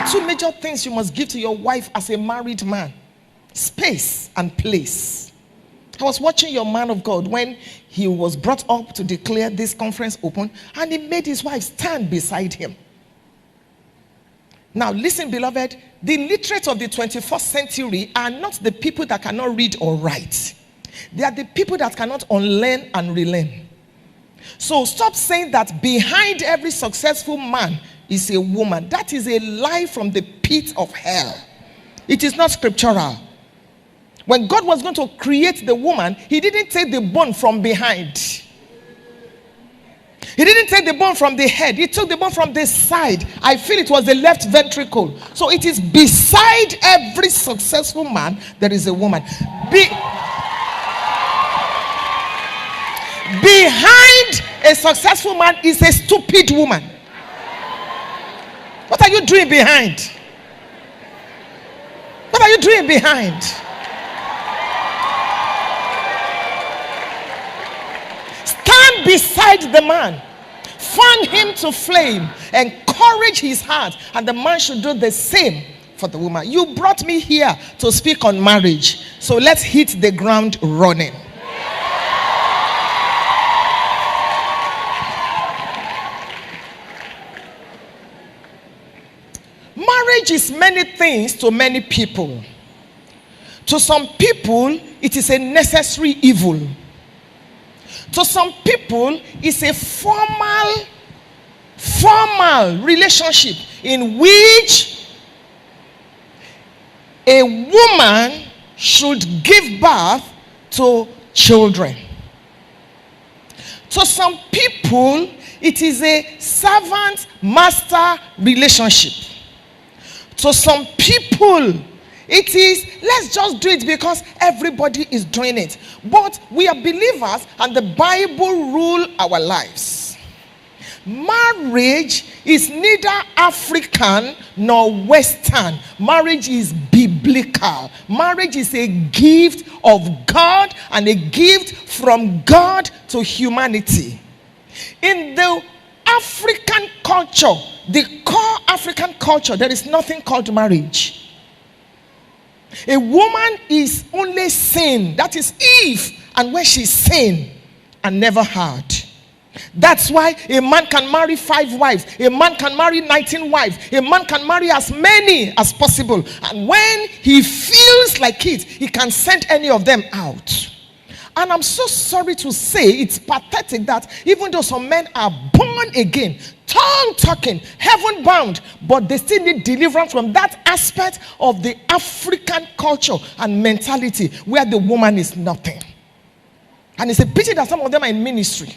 are two major things you must give to your wife as a married man: space and place. I was watching your man of God when he was brought up to declare this conference open, and he made his wife stand beside him. Now listen, beloved, the literate of the 21st century are not the people that cannot read or write. They are the people that cannot unlearn and relearn. So stop saying that behind every successful man is a woman. That is a lie from the pit of hell. It is not scriptural. When God was going to create the woman, he didn't take the bone from behind. He didn't take the bone from the head. He took the bone from the side. I feel it was the left ventricle. So it is beside every successful man, there is a woman. Behind a successful man is a stupid woman. What are you doing behind? What are you doing behind? Stand beside the man. Fan him to flame. Encourage his heart. And the man should do the same for the woman. You brought me here to speak on marriage. So let's hit the ground running. Marriage is many things to many people. To some people, it is a necessary evil. To some people, it's a formal relationship in which a woman should give birth to children. To some people, it is a servant-master relationship. To some people, it is, let's just do it because everybody is doing it. But we are believers and the Bible rules our lives. Marriage is neither African nor Western. Marriage is biblical. Marriage is a gift of God and a gift from God to humanity. In the African culture, the core African culture, there is nothing called marriage. A woman is only sin. That is Eve. And when she sinned and never had. That's why a man can marry 5 wives. A man can marry 19 wives. A man can marry as many as possible. And when he feels like it, he can send any of them out. And I'm so sorry to say, it's pathetic that even though some men are born again, tongue-talking, heaven-bound, but they still need deliverance from that aspect of the African culture and mentality where the woman is nothing. And it's a pity that some of them are in ministry.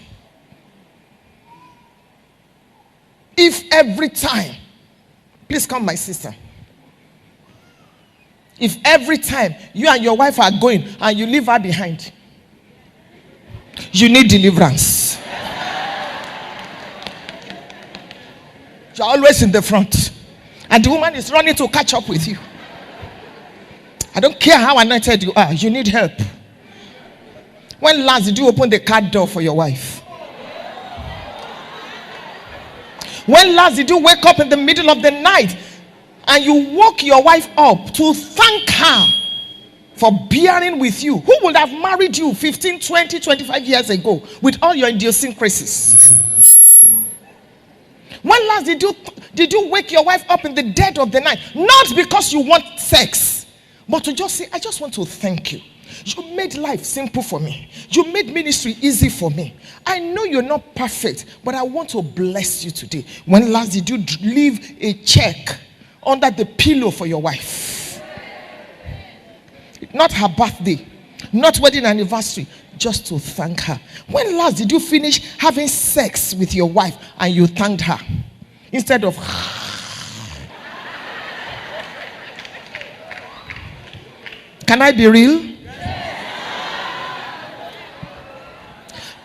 If every time, please come, my sister. If every time you and your wife are going and you leave her behind, you need deliverance. You're always in the front. And the woman is running to catch up with you. I don't care how anointed you are. You need help. When last did you open the car door for your wife? When last did you wake up in the middle of the night and you woke your wife up to thank her for bearing with you? Who would have married you 15, 20, 25 years ago with all your idiosyncrasies? When last did you wake your wife up in the dead of the night? Not because you want sex, but to just say, I just want to thank you. You made life simple for me. You made ministry easy for me. I know you're not perfect, but I want to bless you today. When last did you leave a check under the pillow for your wife? Not her birthday, not wedding anniversary, just to thank her. When last did you finish having sex with your wife and you thanked her? Instead of Can I be real?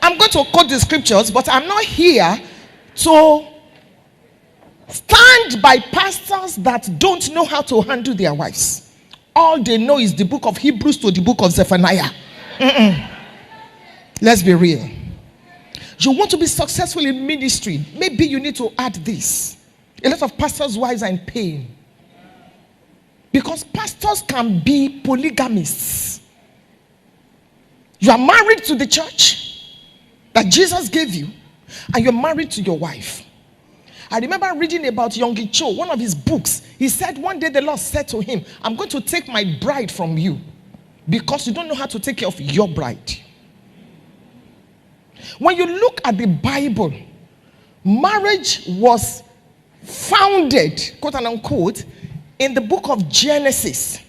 I'm going to quote the scriptures, but I'm not here to stand by pastors that don't know how to handle their wives. All they know is the book of Hebrews to the book of Zephaniah. Let's be real. You want to be successful in ministry, maybe you need to add this. A lot of pastors' wives are in pain. Because pastors can be polygamists. You are married to the church that Jesus gave you, and you're married to your wife. I remember reading about Yonggi Cho, one of his books. He said one day the Lord said to him, I'm going to take my bride from you because you don't know how to take care of your bride. When you look at the Bible, marriage was founded, quote and unquote, in the book of Genesis.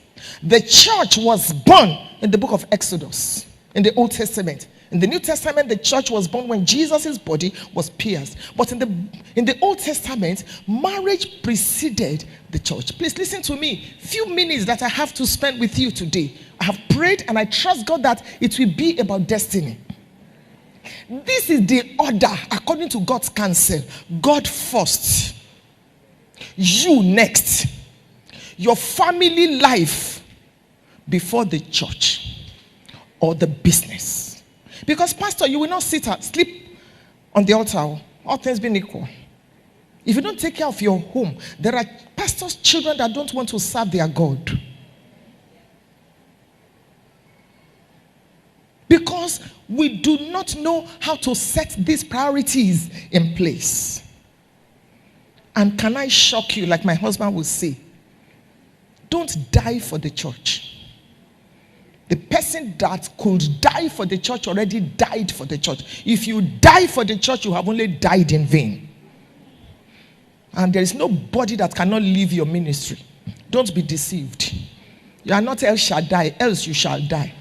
The church was born in the book of Exodus, in the Old Testament. In the New Testament, the church was born when Jesus' body was pierced. But in the Old Testament, marriage preceded the church. Please listen to me. Few minutes that I have to spend with you today. I have prayed and I trust God that it will be about destiny. This is the order according to God's counsel. God first. You next. Your family life before the church or the business. Because, pastor, you will not sleep on the altar, all things being equal. If you don't take care of your home, there are pastors' children that don't want to serve their God. Because we do not know how to set these priorities in place. And can I shock you, like my husband will say, don't die for the church. The person that could die for the church already died for the church. If you die for the church, you have only died in vain. And there is nobody that cannot leave your ministry. Don't be deceived. You are not El Shaddai, else you shall die.